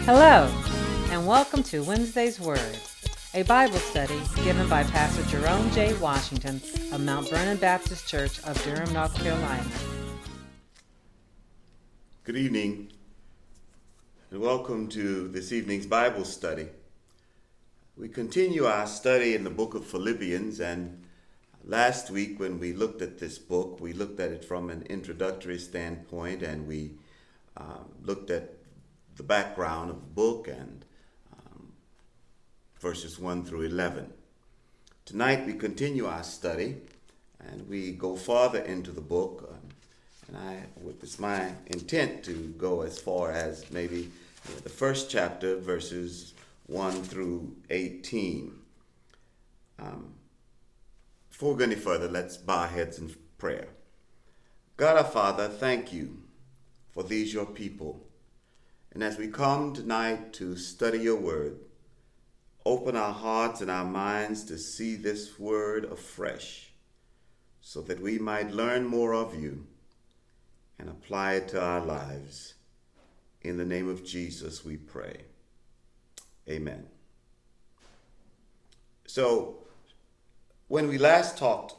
Hello, and welcome to Wednesday's Word, a Bible study given by Pastor Jerome J. Washington of Mount Vernon Baptist Church of Durham, North Carolina. Good evening, and welcome to this evening's Bible study. We continue our study in the book of Philippians, and last week when we looked at this book, we looked at it from an introductory standpoint, and we looked at the background of the book and verses 1 through 11. Tonight we continue our study and we go farther into the book. It's my intent to go as far as maybe the first chapter, verses 1 through 18. Before we go any further, let's bow our heads in prayer. God our Father, thank you for these your people. And as we come tonight to study your word, open our hearts and our minds to see this word afresh, so that we might learn more of you and apply it to our lives. In the name of Jesus we pray. Amen. So, when we last talked,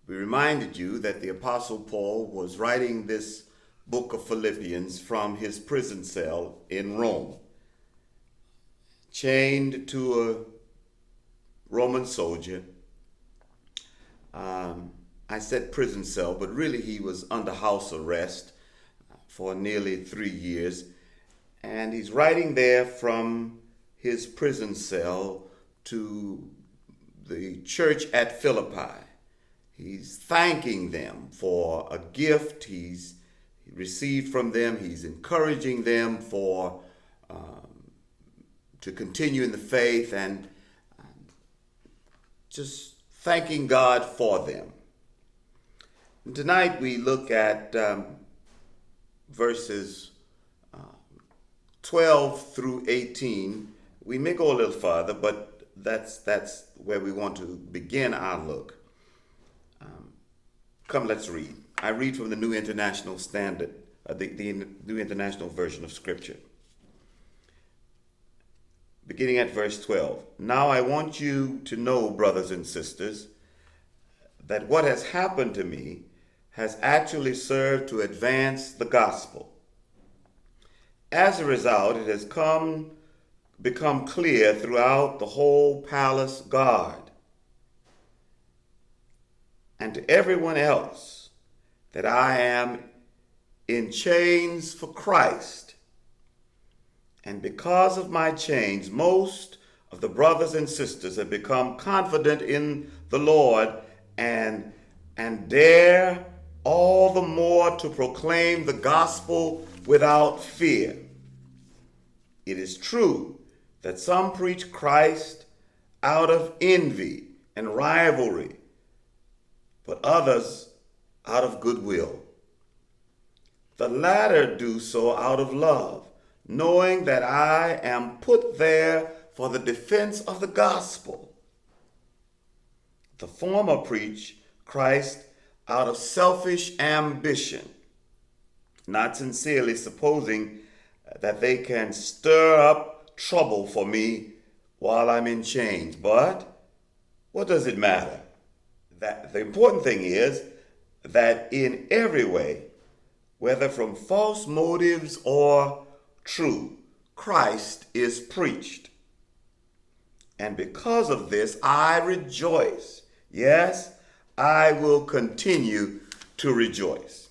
we reminded you that the Apostle Paul was writing this book of Philippians from his prison cell in Rome, chained to a Roman soldier. I said prison cell, but really he was under house arrest for nearly 3 years. And he's writing there from his prison cell to the church at Philippi. He's thanking them for a gift he's received from them. He's encouraging them to continue in the faith and just thanking God for them. And tonight we look at verses 12 through 18. We may go a little farther, but that's where we want to begin our look. Come, let's read. I read from the New International Standard, the New International Version of Scripture. Beginning at verse 12. Now I want you to know, brothers and sisters, that what has happened to me has actually served to advance the gospel. As a result, it has become clear throughout the whole palace guard and to everyone else that I am in chains for Christ. And because of my chains, most of the brothers and sisters have become confident in the Lord and dare all the more to proclaim the gospel without fear. It is true that some preach Christ out of envy and rivalry, but others out of goodwill. The latter do so out of love, knowing that I am put there for the defense of the gospel. The former preach Christ out of selfish ambition, not sincerely supposing that they can stir up trouble for me while I'm in chains. But what does it matter? The important thing is that in every way, whether from false motives or true, Christ is preached. And because of this, I rejoice. Yes, I will continue to rejoice.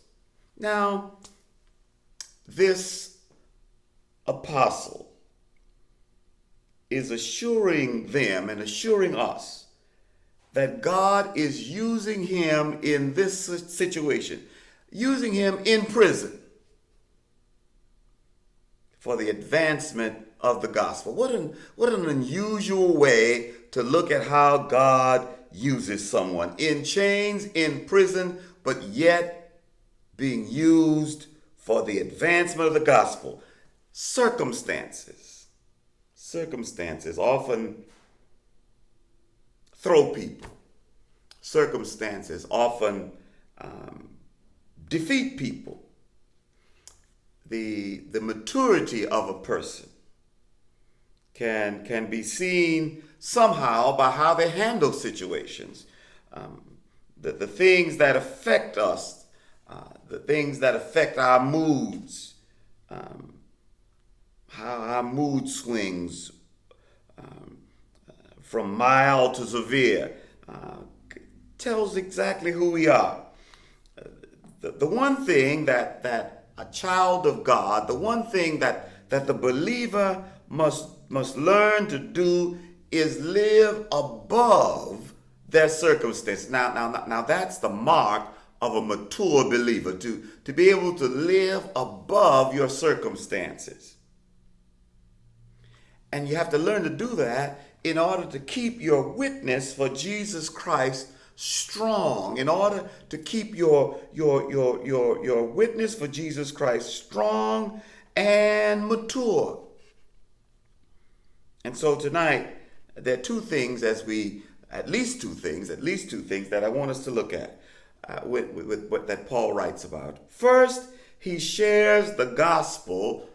Now, this apostle is assuring them and assuring us that God is using him in this situation, using him in prison for the advancement of the gospel. What an unusual way to look at how God uses someone in chains, in prison, but yet being used for the advancement of the gospel. Circumstances often throw people. Circumstances often defeat people. the maturity of a person can be seen somehow by how they handle situations. The things that affect us, the things that affect our moods, how our mood swings from mild to severe, tells exactly who we are. The one thing that a child of God, the one thing that the believer must learn to do is live above their circumstance. Now that's the mark of a mature believer, to be able to live above your circumstances. And you have to learn to do that in order to keep your witness for Jesus Christ strong, in order to keep your witness for Jesus Christ strong and mature. And so tonight, there are at least two things that I want us to look at with what that Paul writes about. First, he shares the gospel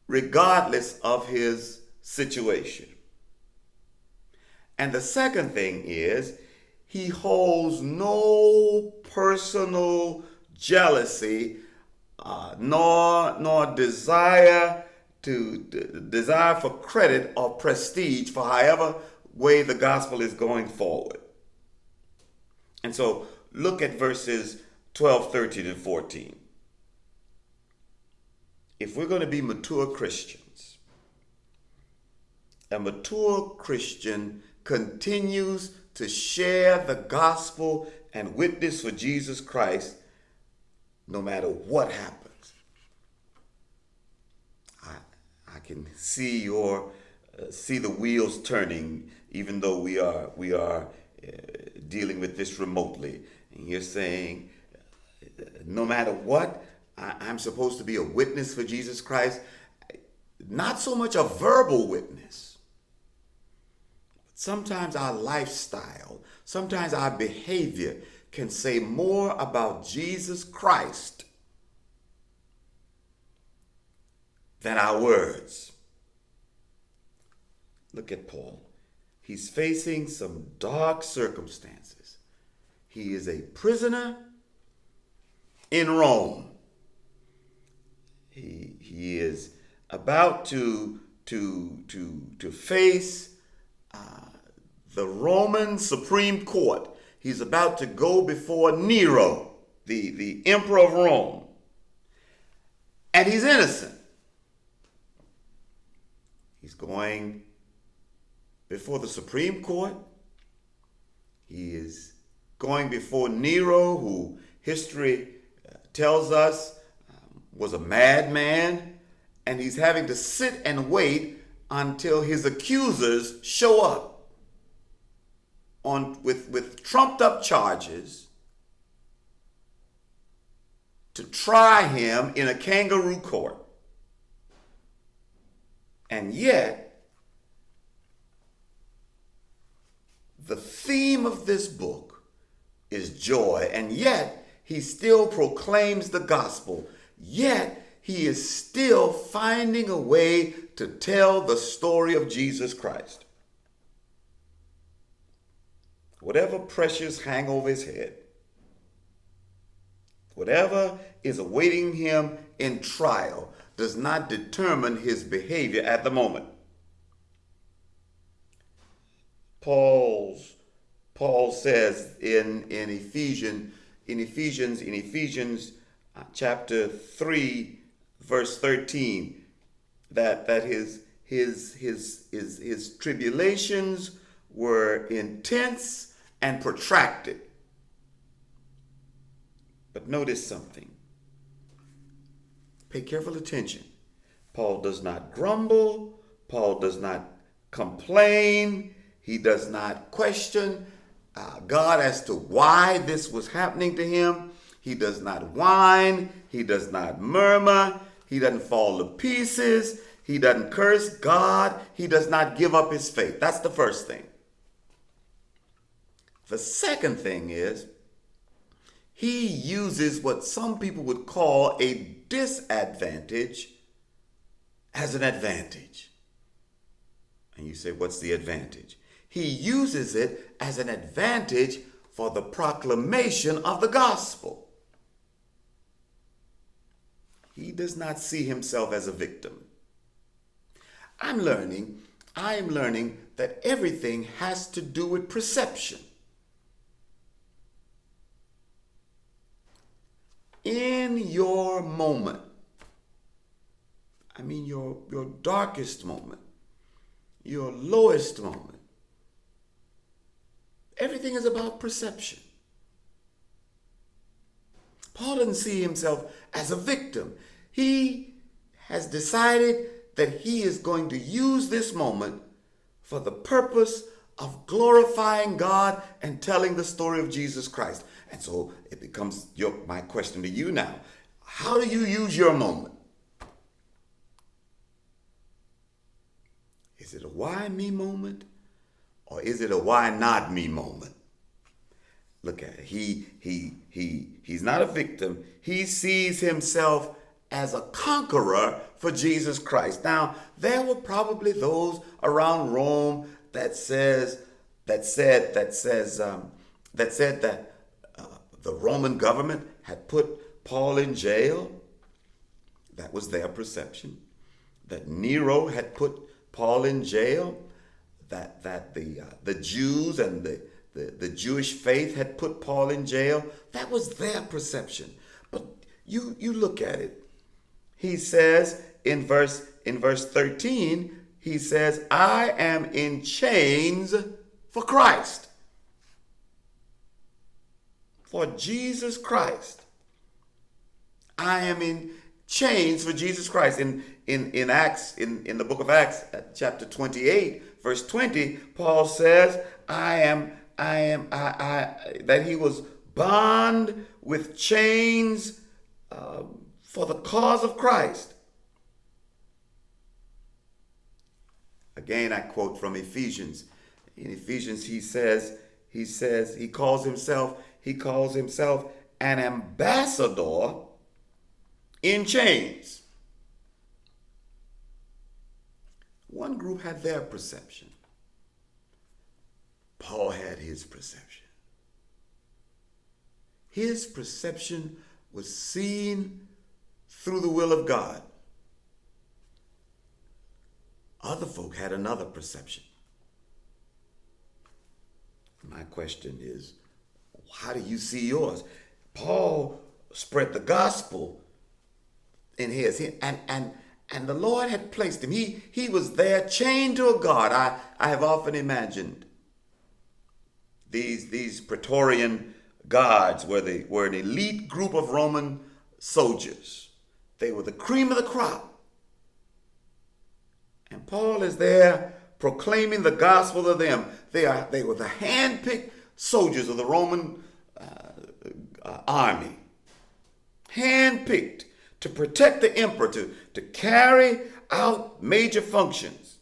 regardless of his situation. And the second thing is, he holds no personal jealousy, nor desire for credit or prestige for however way the gospel is going forward. And so look at verses 12, 13, and 14. If we're going to be mature Christians, a mature Christian continues to share the gospel and witness for Jesus Christ no matter what happens. I can see the wheels turning, even though we are dealing with this remotely. And you're saying, no matter what, I'm supposed to be a witness for Jesus Christ. Not so much a verbal witness. Sometimes our lifestyle, sometimes our behavior can say more about Jesus Christ than our words. Look at Paul. He's facing some dark circumstances. He is a prisoner in Rome. He is about to face the Roman Supreme Court. He's about to go before Nero, the emperor of Rome. And he's innocent. He's going before the Supreme Court. He is going before Nero, who history tells us was a madman. And he's having to sit and wait until his accusers show up with trumped up charges to try him in a kangaroo court. And yet, the theme of this book is joy, and yet he still proclaims the gospel. Yet he is still finding a way to tell the story of Jesus Christ. Whatever pressures hang over his head, whatever is awaiting him in trial, does not determine his behavior at the moment. Paul says in Ephesians chapter 3, verse 13, that his tribulations were intense and protracted. But notice something. Pay careful attention. Paul does not grumble. Paul does not complain. He does not question God as to why this was happening to him. He does not whine. He does not murmur. He doesn't fall to pieces. He doesn't curse God. He does not give up his faith. That's the first thing. The second thing is, he uses what some people would call a disadvantage as an advantage. And you say, what's the advantage? He uses it as an advantage for the proclamation of the gospel. He does not see himself as a victim. I am learning that everything has to do with perception. In your moment, I mean your darkest moment, your lowest moment, everything is about perception. Paul doesn't see himself as a victim. He has decided that he is going to use this moment for the purpose of glorifying God and telling the story of Jesus Christ. And so it becomes my question to you now. How do you use your moment? Is it a why me moment? Or is it a why not me moment? Look at it. He's not a victim. He sees himself as a conqueror for Jesus Christ. Now, there were probably those around Rome that said that the Roman government had put Paul in jail. That was their perception. That Nero had put Paul in jail. That the Jews and the Jewish faith had put Paul in jail. That was their perception. But you look at it. He says in verse 13, he says, I am in chains for Christ. For Jesus Christ. I am in chains for Jesus Christ. In Acts, in the book of Acts, chapter 28, verse 20, Paul says, that he was bound with chains for the cause of Christ. Again, I quote from Ephesians. In Ephesians, he calls himself an ambassador in chains. One group had their perception. Paul had his perception. His perception was seen through the will of God. Other folk had another perception. My question is, how do you see yours? Paul spread the gospel in his, and the Lord had placed him. He was there chained to a guard. I have often imagined these Praetorian guards were an elite group of Roman soldiers. They were the cream of the crop. And Paul is there proclaiming the gospel to them. They were the hand-picked soldiers of the Roman army. Hand-picked to protect the emperor, to carry out major functions.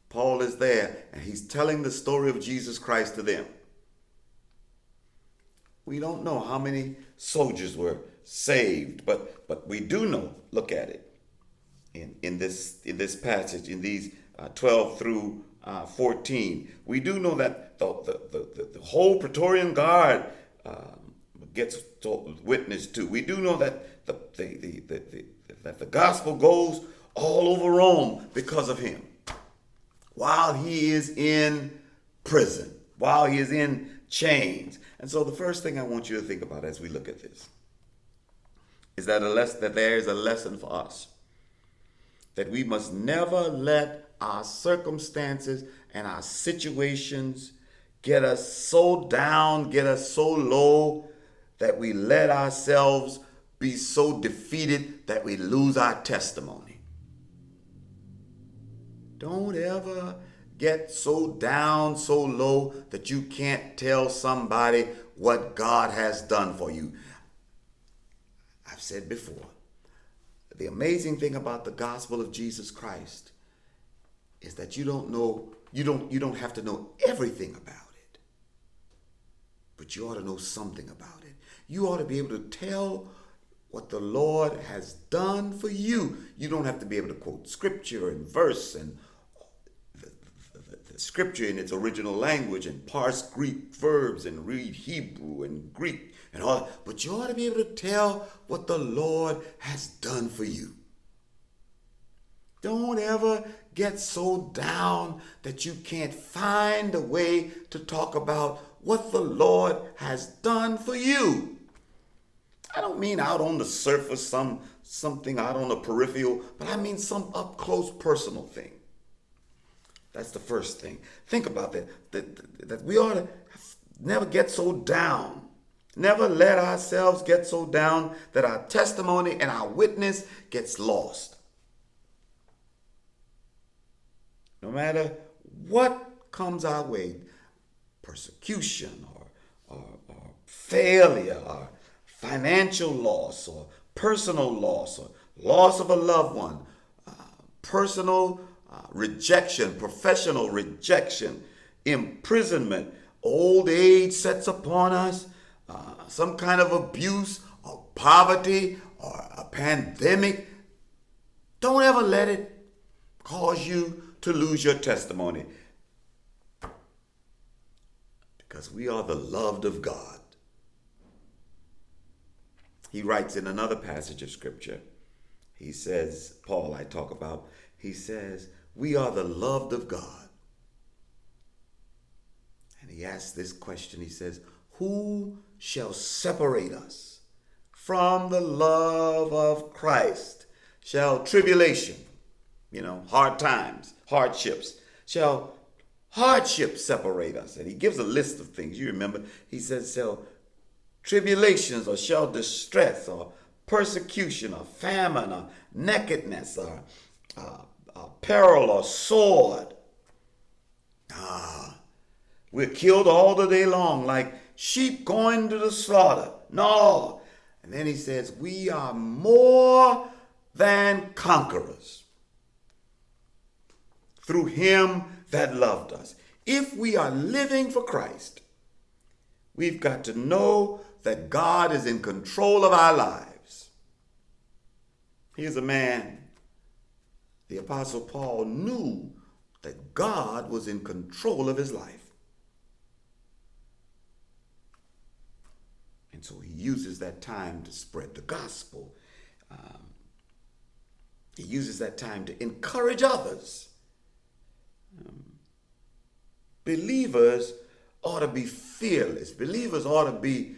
Paul is there and he's telling the story of Jesus Christ to them. We don't know how many soldiers were saved, but we do know, look at it, in this passage, in these 12 through 14. We do know that the whole Praetorian Guard gets witnessed to. We do know that the gospel goes all over Rome because of him. While he is in prison, while he is in chains. And so the first thing I want you to think about as we look at this is that there is a lesson for us. That we must never let our circumstances and our situations get us so down, get us so low, that we let ourselves be so defeated that we lose our testimony. Don't ever get so down, so low that you can't tell somebody what God has done for you. I've said before, the amazing thing about the gospel of Jesus Christ is that you don't have to know everything about it, but you ought to know something about it. You ought to be able to tell what the Lord has done for you. You don't have to be able to quote scripture and verse and the scripture in its original language and parse Greek verbs and read Hebrew and Greek and all, but you ought to be able to tell what the Lord has done for you. Don't ever get so down that you can't find a way to talk about what the Lord has done for you. I don't mean out on the surface, something out on the peripheral, but I mean some up close personal thing. That's the first thing. Think about that we ought to never get so down. Never let ourselves get so down that our testimony and our witness gets lost. No matter what comes our way, persecution or failure or financial loss or personal loss or loss of a loved one, personal rejection, professional rejection, imprisonment, old age sets upon us, some kind of abuse or poverty or a pandemic. Don't ever let it cause you to lose your testimony, because we are the loved of God. He writes in another passage of scripture, he says, Paul I talk about, he says, we are the loved of God. And he asks this question, he says, who shall separate us from the love of Christ? Shall tribulation, hard times, hardships, shall hardships separate us? And he gives a list of things. You remember, he says, shall tribulations or shall distress or persecution or famine or nakedness or peril or sword. We're killed all the day long like sheep going to the slaughter. No. And then he says, we are more than conquerors through him that loved us. If we are living for Christ, we've got to know that God is in control of our lives. Here's a man, the Apostle Paul knew that God was in control of his life. And so he uses that time to spread the gospel. He uses that time to encourage others. Believers ought to be fearless. Believers ought to be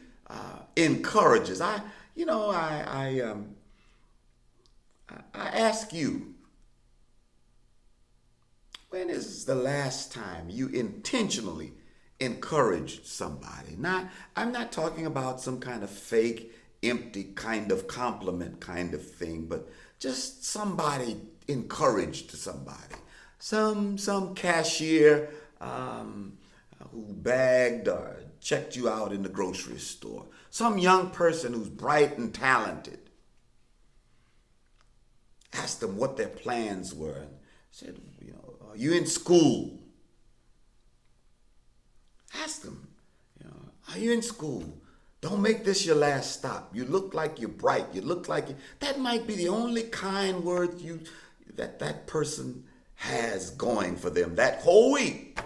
encouragers. I ask you, when is the last time you intentionally encouraged somebody? I'm not talking about some kind of fake, empty kind of compliment kind of thing, but just somebody encouraged somebody. Some cashier who bagged or checked you out in the grocery store. Some young person who's bright and talented. Asked them what their plans were and said, are you in school? Ask them, are you in school? Don't make this your last stop. You look like you're bright. You look like that might be the only kind word that person has going for them that whole week.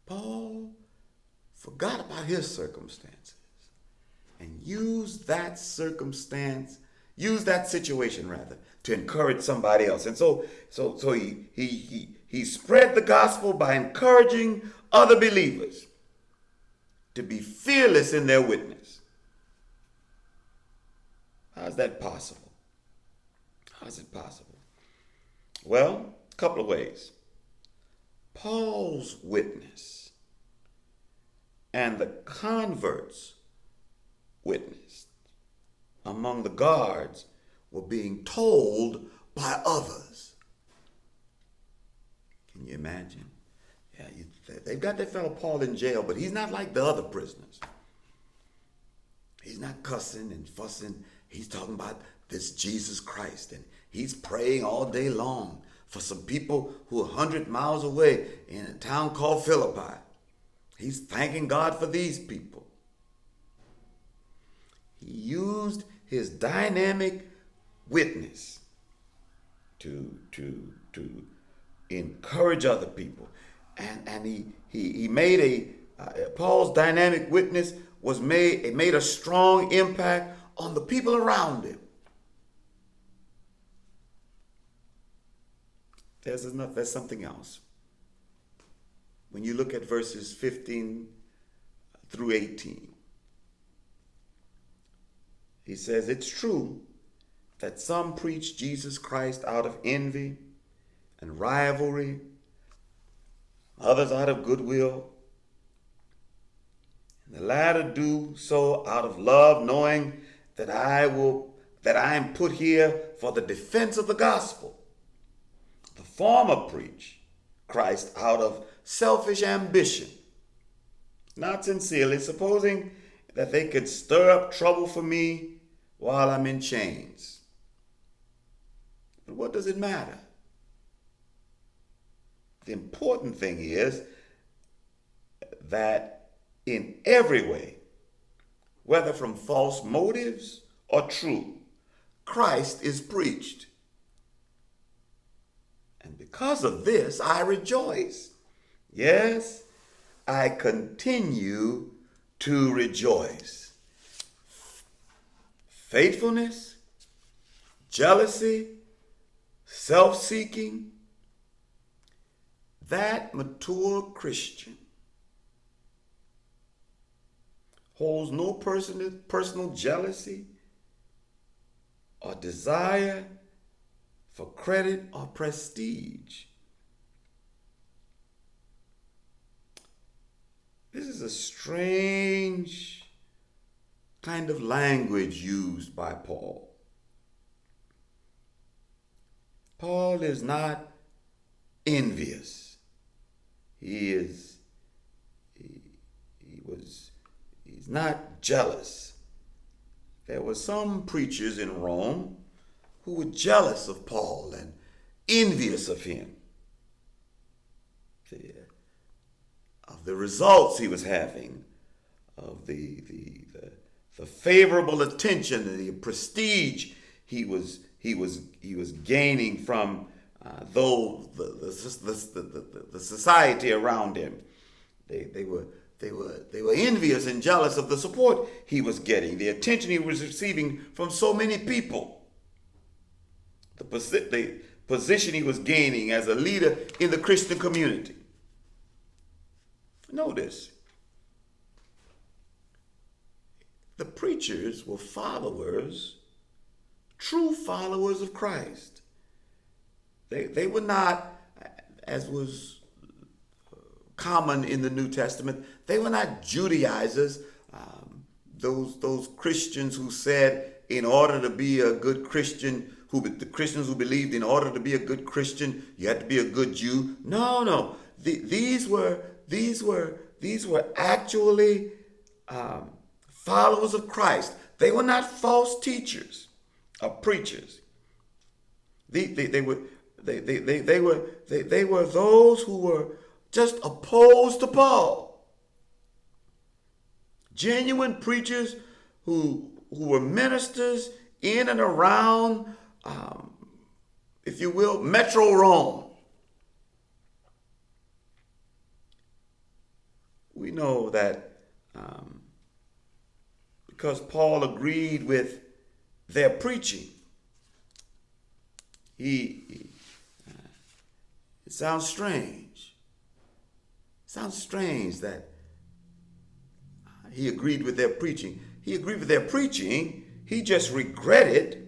Paul forgot about his circumstances and used that situation to encourage somebody else. And so he spread the gospel by encouraging other believers to be fearless in their witness. How's that possible? How's it possible? Well, a couple of ways. Paul's witness and the converts' witness among the guards were being told by others. Can you imagine? Yeah, they've got that fellow Paul in jail, but he's not like the other prisoners. He's not cussing and fussing. He's talking about this Jesus Christ, and he's praying all day long for some people who are 100 miles away in a town called Philippi. He's thanking God for these people. He used his dynamic witness to encourage other people. And he made Paul's dynamic witness made a strong impact on the people around him. There's something else. When you look at verses 15 through 18, he says, it's true that some preach Jesus Christ out of envy and rivalry, others out of goodwill. And the latter do so out of love, knowing that I am put here for the defense of the gospel. The former preach Christ out of selfish ambition, not sincerely, supposing that they could stir up trouble for me while I'm in chains. But what does it matter? The important thing is that in every way, whether from false motives or true, Christ is preached. And because of this, I rejoice. Yes, I continue to rejoice. Faithfulness, jealousy, self-seeking, that mature Christian holds no personal jealousy or desire for credit or prestige. This is a strange kind of language used by Paul. Paul is not envious. He's not jealous. There were some preachers in Rome who were jealous of Paul and envious of him, of the results he was having, of the favorable attention and the prestige he was gaining from the society around him. They were envious and jealous of the support he was getting, the attention he was receiving from so many people, the position he was gaining as a leader in the Christian community. Notice, the preachers were followers, true followers of Christ. They were not, as was common in the New Testament, they were not Judaizers, those Christians who said in order to be a good Christian, the Christians who believed in order to be a good Christian, you had to be a good Jew. No. These were actually followers of Christ. They were not false teachers or preachers. They were those who were just opposed to Paul. Genuine preachers who were ministers in and around, if you will, Metro Rome. We know that because Paul agreed with their preaching, it sounds strange. It sounds strange that he agreed with their preaching. He agreed with their preaching. He just regretted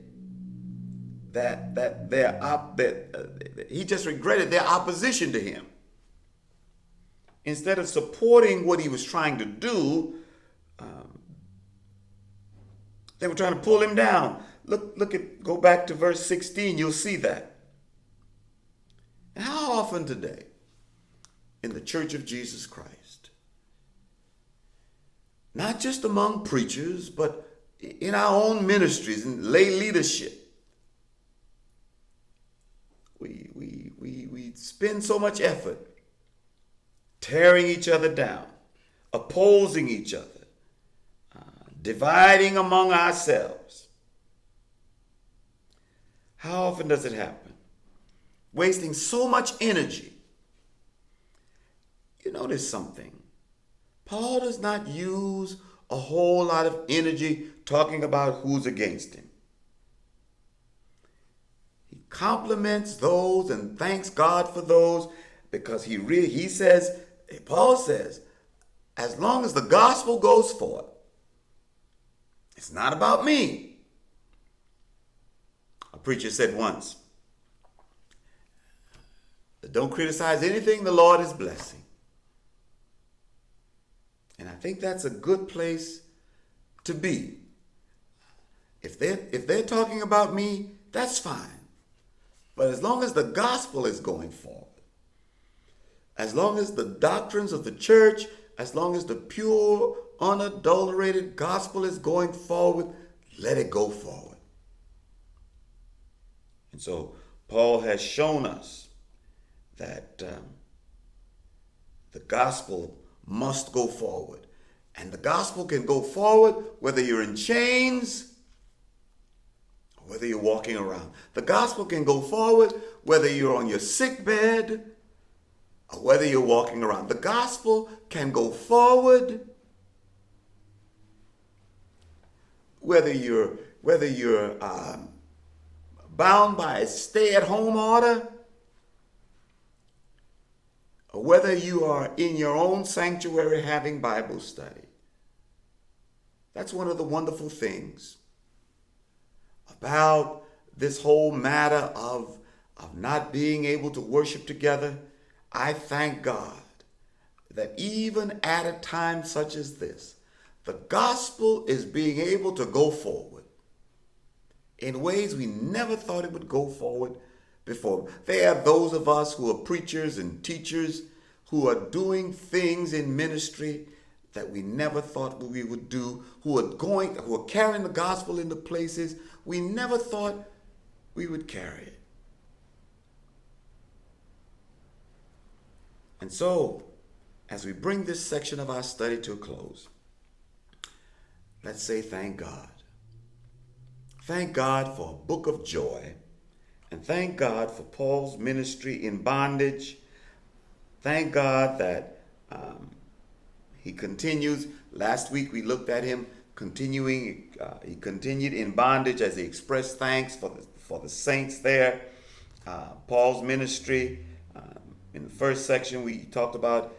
he just regretted their opposition to him. Instead of supporting what he was trying to do, they were trying to pull him down. Go back to verse 16, you'll see that. And how often today in the Church of Jesus Christ, not just among preachers, but in our own ministries and lay leadership, we spend so much effort tearing each other down, opposing each other, dividing among ourselves. How often does it happen? Wasting so much energy. You notice something. Paul does not use a whole lot of energy talking about who's against him. He compliments those and thanks God for those because Paul says, as long as the gospel goes forth, it's not about me. A preacher said once, don't criticize anything the Lord is blessing. And I think that's a good place to be. If they're talking about me, that's fine. But as long as the gospel is going forward, as long as the doctrines of the church, as long as the pure, unadulterated gospel is going forward, let it go forward. And so Paul has shown us that the gospel must go forward. And the gospel can go forward whether you're in chains or whether you're walking around. The gospel can go forward whether you're on your sick bed or whether you're walking around. The gospel can go forward whether you're bound by a stay-at-home order or whether you are in your own sanctuary having Bible study. That's one of the wonderful things about this whole matter of not being able to worship together. I thank God that even at a time such as this, the gospel is being able to go forward in ways we never thought it would go forward before. There are those of us who are preachers and teachers who are doing things in ministry that we never thought we would do, who are carrying the gospel into places we never thought we would carry it. And so, as we bring this section of our study to a close, let's say thank God. Thank God for a book of joy, and thank God for Paul's ministry in bondage. Thank God that he continues. Last week we looked at him continuing. He continued in bondage as he expressed thanks for the saints there. Paul's ministry. In the first section we talked about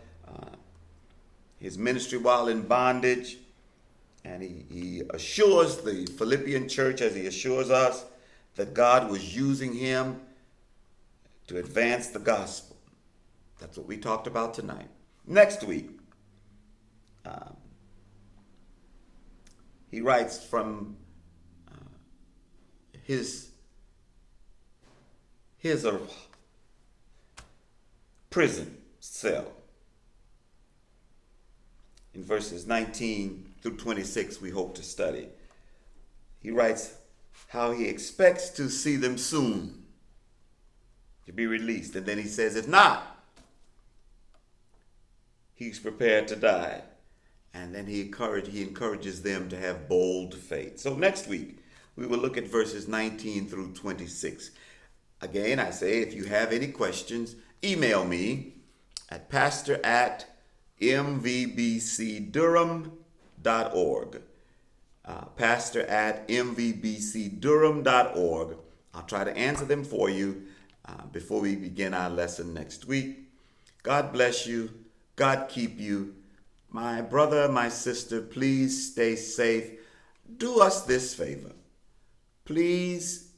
his ministry while in bondage. And he assures the Philippian church, as he assures us, that God was using him to advance the gospel. That's what we talked about tonight. Next week, he writes from his prison cell. In verses 19 through 26, we hope to study. He writes how he expects to see them soon to be released. And then he says, if not, he's prepared to die. And then he encourages them to have bold faith. So next week, we will look at verses 19 through 26. Again, I say, if you have any questions, email me at pastor@mvbcdurham.org. pastor@mvbcdurham.org. I'll try to answer them for you before we begin our lesson next week. God bless you. God keep you. My brother, my sister, please stay safe. Do us this favor. Please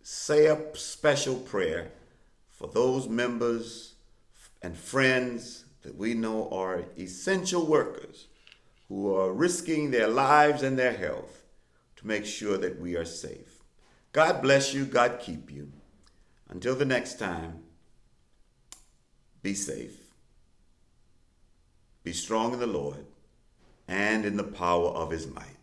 say a special prayer for those members and friends that we know are essential workers who are risking their lives and their health to make sure that we are safe. God bless you. God keep you. Until the next time, be safe. Be strong in the Lord and in the power of his might.